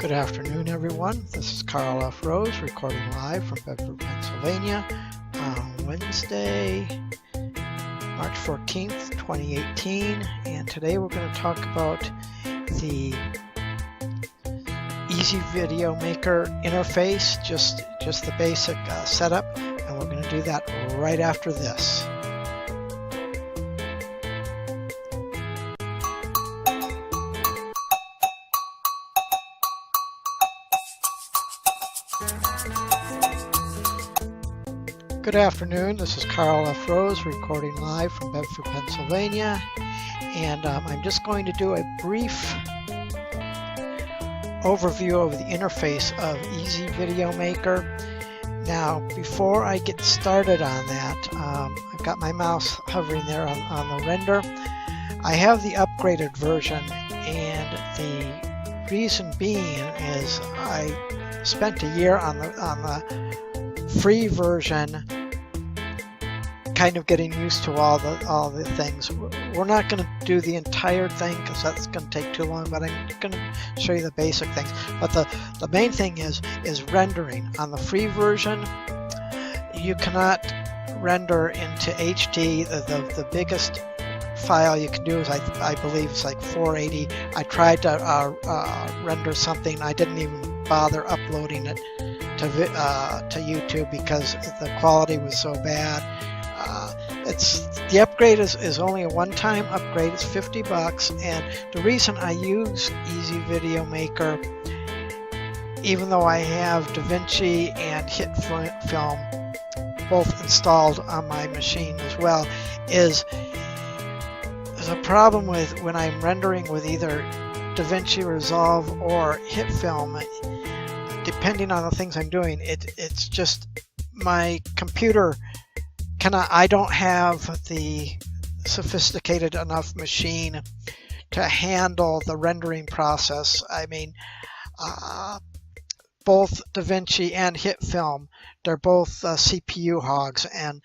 Good afternoon, everyone. This is Karl F. Rose recording live from Bedford, Pennsylvania on Wednesday, March 14th, 2018. And today we're going to talk about the Easy Video Maker interface, just the basic setup, and we're going to do that right after this. Good afternoon, this is Karl F. Rose recording live from Bedford, Pennsylvania, and I'm just going to do a brief overview of the interface of Easy Video Maker. Now, before I get started on that, I've got my mouse hovering there on the render. I have the upgraded version, and the reason being is I spent a year on the free version, kind of getting used to all the things. We're not going to do the entire thing because that's going to take too long, but I'm going to show you the basic things. But the main thing is rendering. On the free version, you cannot render into HD. The biggest file you can do is, I believe it's like 480. I tried to render something. I didn't even bother uploading it to YouTube because the quality was so bad. The upgrade is only a one-time upgrade. It's $50, and the reason I use Easy Video Maker, even though I have DaVinci and HitFilm both installed on my machine as well, is there's a problem with when I'm rendering with either DaVinci Resolve or HitFilm. Depending on the things I'm doing, it's just my computer I don't have the sophisticated enough machine to handle the rendering process. I mean, both DaVinci and HitFilm, they're both CPU hogs, and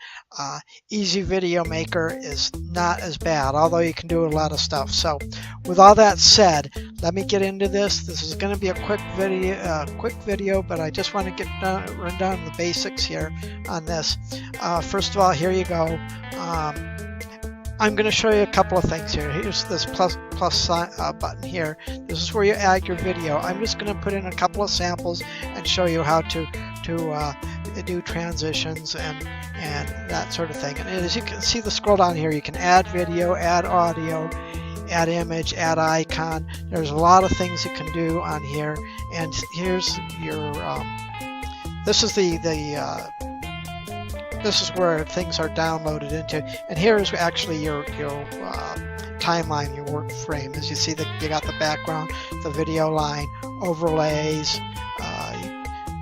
Easy Video Maker is not as bad, although you can do a lot of stuff. So with all that said, let me get into this. This is going to be a quick video, but I just want to run down the basics here on this. First of all, here you go. I'm going to show you a couple of things here. Here's this plus button here. This is where you add your video. I'm just going to put in a couple of samples and show you how to do transitions and that sort of thing. And as you can see, the scroll down here, you can add video, add audio, add image, add icon. There's a lot of things you can do on here. And here's your this is this is where things are downloaded into, and here is actually your timeline, your work frame. As you see, you got the background, the video line, overlays.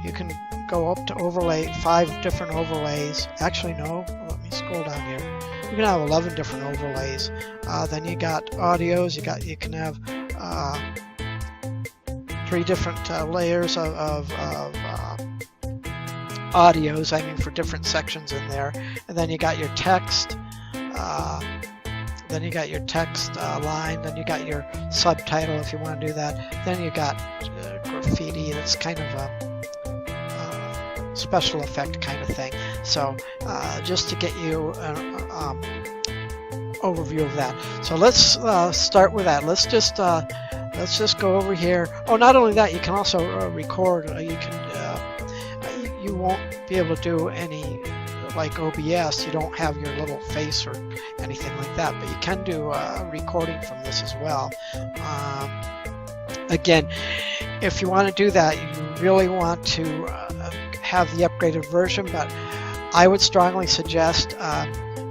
You can go up to overlay 5 different overlays. Actually, no. Let me scroll down here. You can have 11 different overlays. Then you got audios. You can have 3 different layers of audios, I mean, for different sections in there. And then you got your text, then you got your text line, then you got your subtitle if you want to do that. Then you got graffiti. That's kind of a special effect kind of thing. So just to get you an overview of that. So let's start with that. Let's just go over here. Oh, not only that, you can also record. You won't be able to do any like OBS. You don't have your little face or anything like that, but you can do recording from this as well. Again, if you want to do that, you really want to have the upgraded version, but I would strongly suggest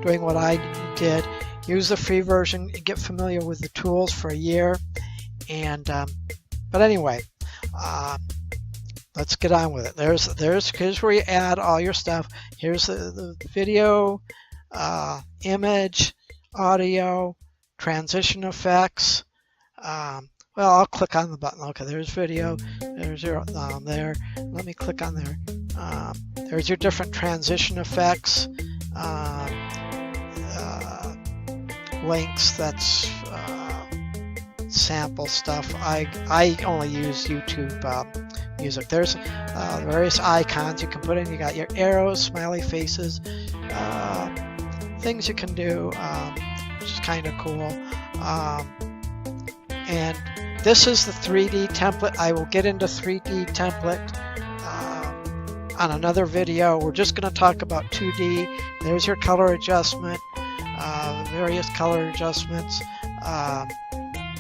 doing what I did. Use the free version, get familiar with the tools for a year, and but anyway, let's get on with it. Here's where you add all your stuff. Here's the video, image, audio, transition effects. Well, I'll click on the button. Okay, there's video. There's your there. Let me click on there. There's your different transition effects. Links. That's sample stuff. I only use YouTube music. There's various icons you can put in. You got your arrows, smiley faces, things you can do, which is kind of cool. And this is the 3D template. I will get into 3D template on another video. We're just going to talk about 2D. There's your color adjustment, various color adjustments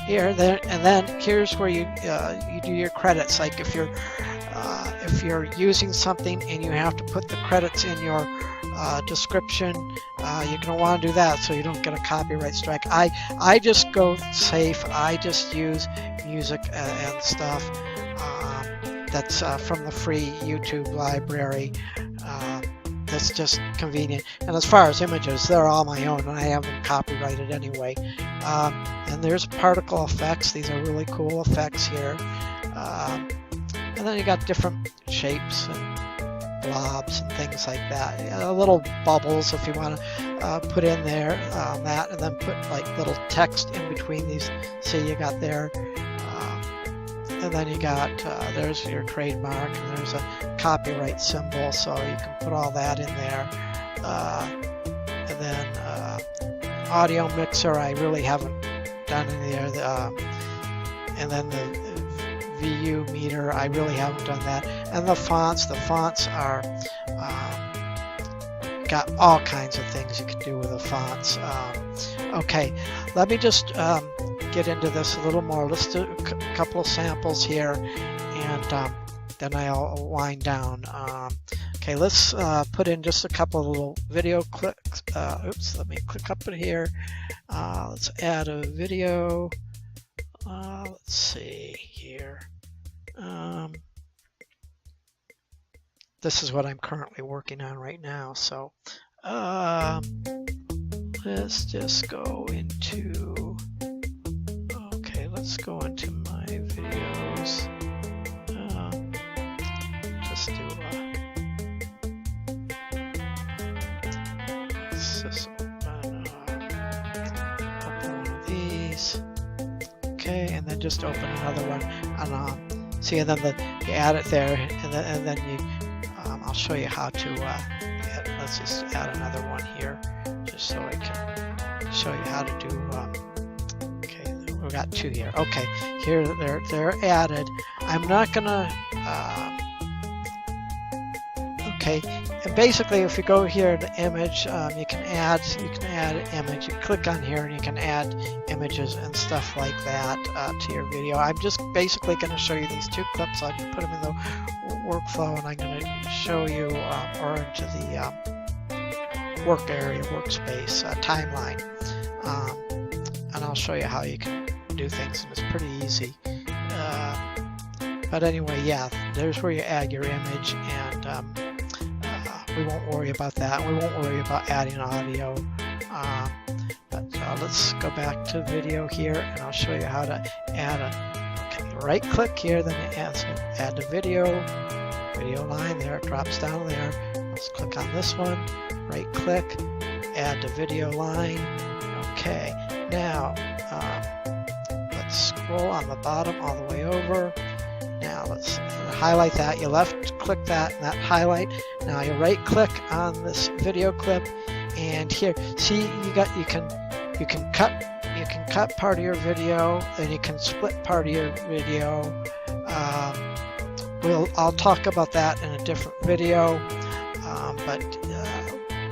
here, there, and then here's where you do your credits. Like if you're using something and you have to put the credits in your description, you're going to want to do that so you don't get a copyright strike. I just go safe. I just use music and stuff that's from the free YouTube library. That's just convenient. And as far as images, they're all my own, and I have them copyrighted anyway. And there's particle effects. These are really cool effects here. And then you got different shapes and blobs and things like that. Little bubbles if you want to put in there on that, and then put like little text in between these. See, you got there. And then you got, there's your trademark, and there's a copyright symbol, so you can put all that in there. And then audio mixer, I really haven't done any there. And then the VU meter, I really haven't done that. And the fonts are, got all kinds of things you can do with the fonts. Okay, let me just get into this a little more. Let's do a couple of samples here, and then I'll wind down. Okay, let's put in just a couple of little video clicks. Oops, let me click up in here. Let's add a video. Let's see here. This is what I'm currently working on right now. So let's just go into, let's go into my videos. Just do let's just open one of these. Okay, and then just open another one. And see, and then you add it there, and then you. I'll show you how to. Let's just add another one here, just so I can show you how to do. Okay, we've got two here. Okay, here they're added. I'm not gonna. Okay, and basically, if you go here to image, you can add image. You click on here, and you can add images and stuff like that to your video. I'm just basically going to show you these two clips. I can put them in the workflow, and I'm going to show you or into the work area, workspace, timeline, and I'll show you how you can do things, and it's pretty easy. But anyway, yeah, there's where you add your image, and we won't worry about that. We won't worry about adding audio. But let's go back to video here, and I'll show you how to add okay, right click here, then it add the video line there. It drops down there. Let's click on this one, right click, add the video line. Okay, now let's scroll on the bottom all the way over. Now let's highlight that. You left click that, and that highlight. Now you right click on this video clip, and here, see, you can cut part of your video, and you can split part of your video. I'll talk about that in a different video. But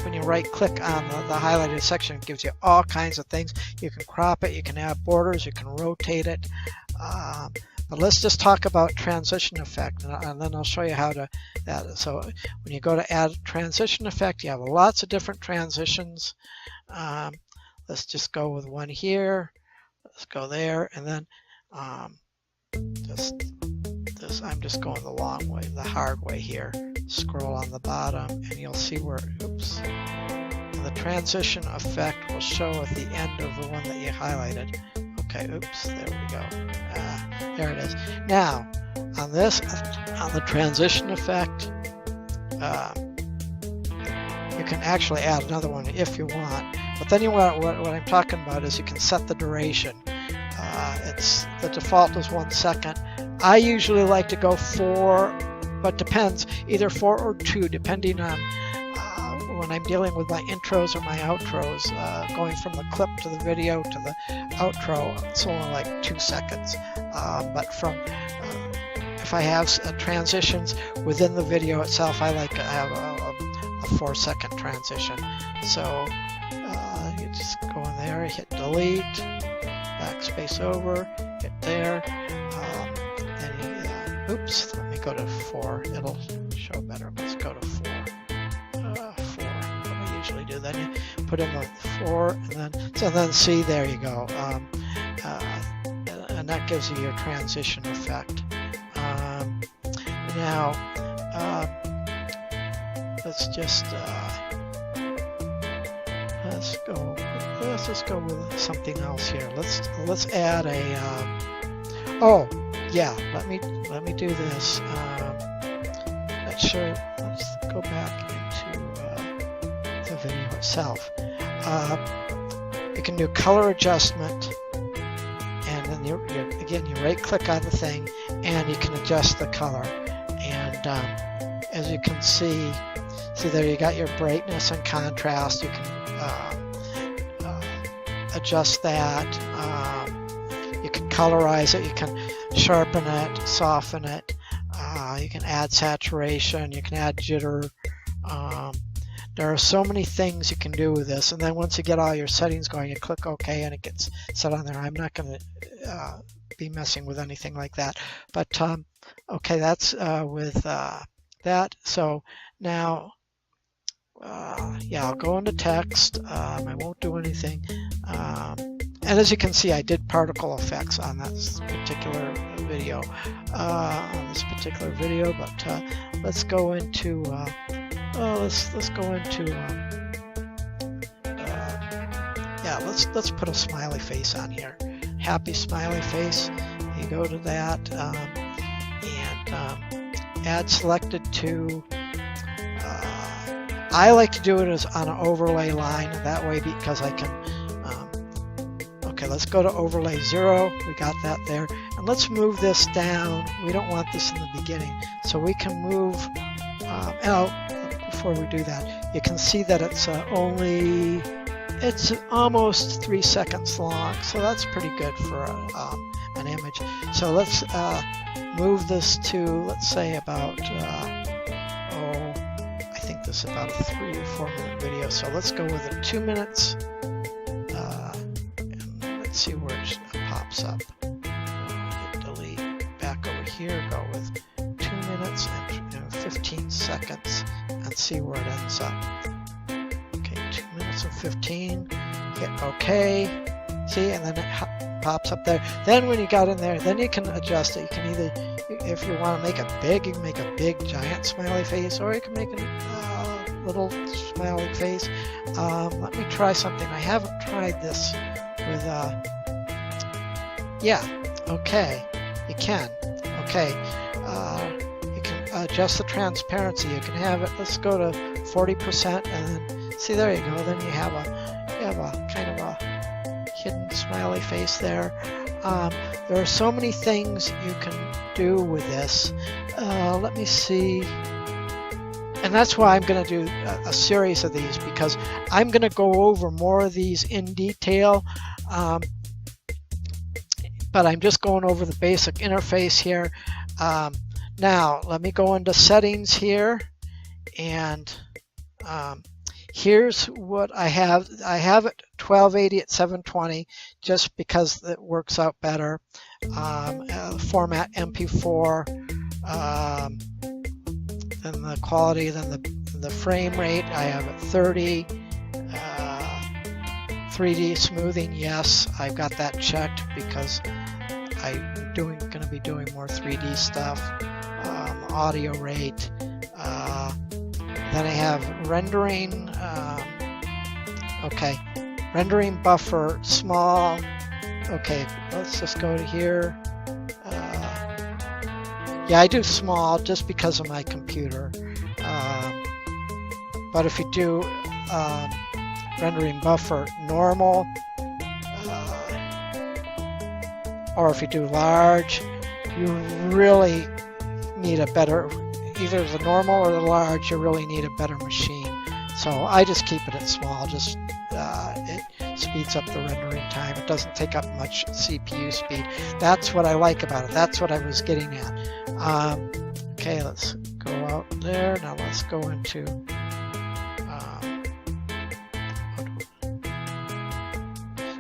when you right click on the highlighted section, it gives you all kinds of things. You can crop it, you can add borders, you can rotate it. But let's just talk about transition effect, and then I'll show you how to that. So when you go to add transition effect, you have lots of different transitions. Let's just go with one here. Let's go there, and then I'm just going the long way, the hard way here. Scroll on the bottom, and you'll see where, oops, the transition effect will show at the end of the one that you highlighted. Okay, oops, there we go. There it is. Now, on the transition effect, you can actually add another one if you want. But then what I'm talking about is you can set the duration. It's the default is 1 second. I usually like to go 4, but depends, either 4 or 2, depending on when I'm dealing with my intros or my outros. Going from the clip to the video to the outro, it's only like 2 seconds. But from if I have transitions within the video itself, I like to have a 4-second transition. So you just go in there, hit delete, backspace over, hit there. Then oops, let me go to 4. It'll show better. Let's go to 4. 4. What I usually do. Then you put in the 4, and then see, there you go. And that gives you your transition effect. Now let's just let's just go with something else here. Let's add a oh yeah, let me do this. Let's go back into the video itself. You can do color adjustment, and then again you right click on the thing and you can adjust the color. And as you can see there, you got your brightness and contrast. You can adjust that. You can colorize it. You can sharpen it, soften it. You can add saturation. You can add jitter. There are so many things you can do with this. And then once you get all your settings going, you click OK and it gets set on there. I'm not going to be messing with anything like that. But okay, that's with that. So now, yeah, I'll go into text. I won't do anything. And as you can see, I did particle effects on this particular video. But let's go into. Let's go into. Yeah, let's put a smiley face on here. Happy smiley face. You go to that and add selected to. I like to do it as on an overlay line, that way, because I can. Okay, let's go to overlay 0. We got that there, and let's move this down. We don't want this in the beginning, so we can move. Before we do that, you can see that it's almost 3 seconds long, so that's pretty good for an image. So let's move this to, let's say, about I think this is about a 3 or 4 minute video, so let's go with it 2 minutes, and let's see where it pops up. Hit delete, back over here, go with 2 minutes and 15 seconds, and see where it ends up. Okay, 2 minutes and 15, hit OK, see, and then it pops up there. Then when you got in there, then you can adjust it. You can either, if you want to make it big, you can make a big giant smiley face, or you can make a little smiley face. Let me try something. I haven't tried this with, yeah, okay, you can, okay. You can adjust the transparency. You can have it, let's go to 40%, and then see, there you go. Then you have a kind of a hidden smiley face there. There are so many things you can do with this. Let me see. And that's why I'm going to do a series of these, because I'm going to go over more of these in detail. But I'm just going over the basic interface here. Now, let me go into settings here, and here's what I have. I have it 1280 at 720 just because it works out better. Format MP4, then the quality, then the frame rate, I have it 30. 3D smoothing, yes, I've got that checked because I'm going to be doing more 3D stuff. Audio rate, then I have rendering, okay, rendering buffer small. Okay, let's just go to here. Yeah, I do small just because of my computer, but if you do rendering buffer normal, or if you do large, you really need a better, either the normal or the large, you really need a better machine. So I just keep it at small, just it speeds up the rendering time. It doesn't take up much CPU speed. That's what I like about it. That's what I was getting at. Okay, let's go out there. Now let's go into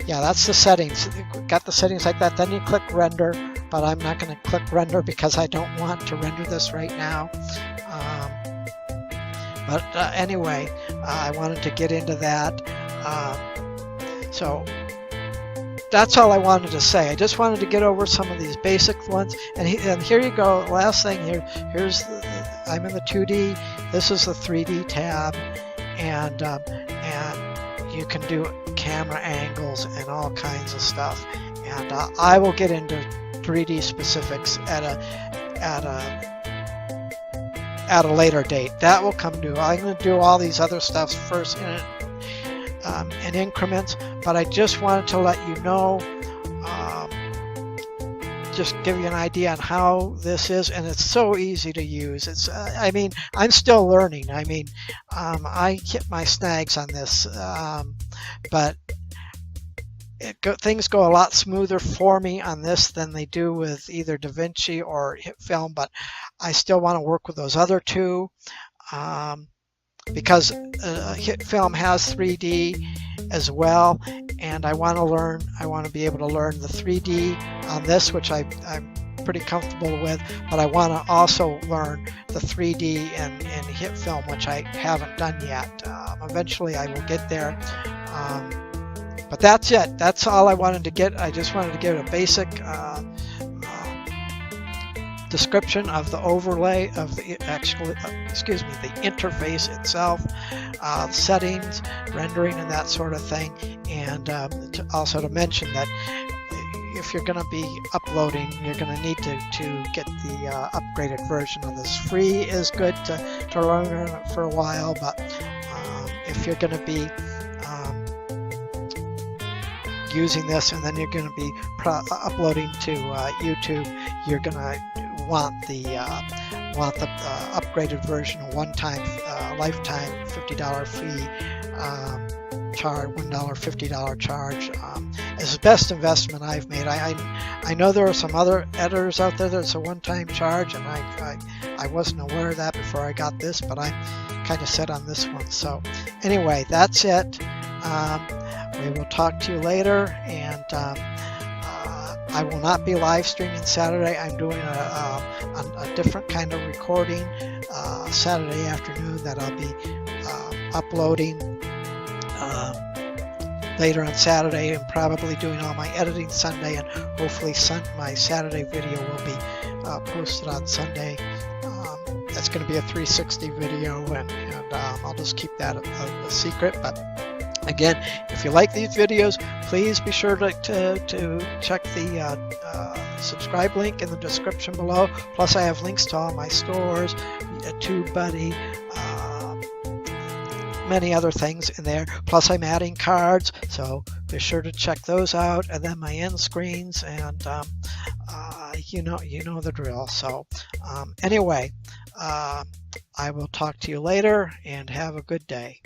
yeah, that's the settings. Got the settings like that. Then you click render, but I'm not going to click render because I don't want to render this right now. But anyway, I wanted to get into that. So that's all I wanted to say. I just wanted to get over some of these basic ones. And here you go. Last thing here. Here's I'm in the 2D. This is the 3D tab, and you can do camera angles and all kinds of stuff. And I will get into 3D specifics at a later date. That will come to. I'm going to do all these other stuff first in increments, but I just wanted to let you know, just give you an idea on how this is, and it's so easy to use. It's I mean, I'm still learning. I mean, I hit my snags on this, but things go a lot smoother for me on this than they do with either DaVinci or HitFilm, but I still want to work with those other two, because HitFilm has 3D as well, and I want to be able to learn the 3D on this, which I'm pretty comfortable with, but I want to also learn the 3D in HitFilm, which I haven't done yet. Eventually I will get there. But that's it. That's all I wanted to get. I just wanted to give a basic description of the overlay of the the interface itself, settings, rendering, and that sort of thing. And also to mention that if you're going to be uploading, you're going to need to get the upgraded version of this. Free is good to learn it for a while, but if you're going to be using this and then you're going to be uploading to YouTube, you're going to want the upgraded version, a one-time lifetime $50 fee charge, $1 $50 charge. It's the best investment I've made. I know there are some other editors out there that's a one-time charge, and I wasn't aware of that before I got this, but I'm kind of set on this one. So anyway, that's it. We will talk to you later, and I will not be live streaming Saturday. I'm doing a different kind of recording Saturday afternoon that I'll be uploading later on Saturday, and probably doing all my editing Sunday, and hopefully my Saturday video will be posted on Sunday. That's going to be a 360 video, and I'll just keep that a secret. But again, if you like these videos, please be sure to check the subscribe link in the description below. Plus, I have links to all my stores, TubeBuddy, many other things in there. Plus, I'm adding cards, so be sure to check those out. And then my end screens, and you know the drill. So anyway, I will talk to you later, and have a good day.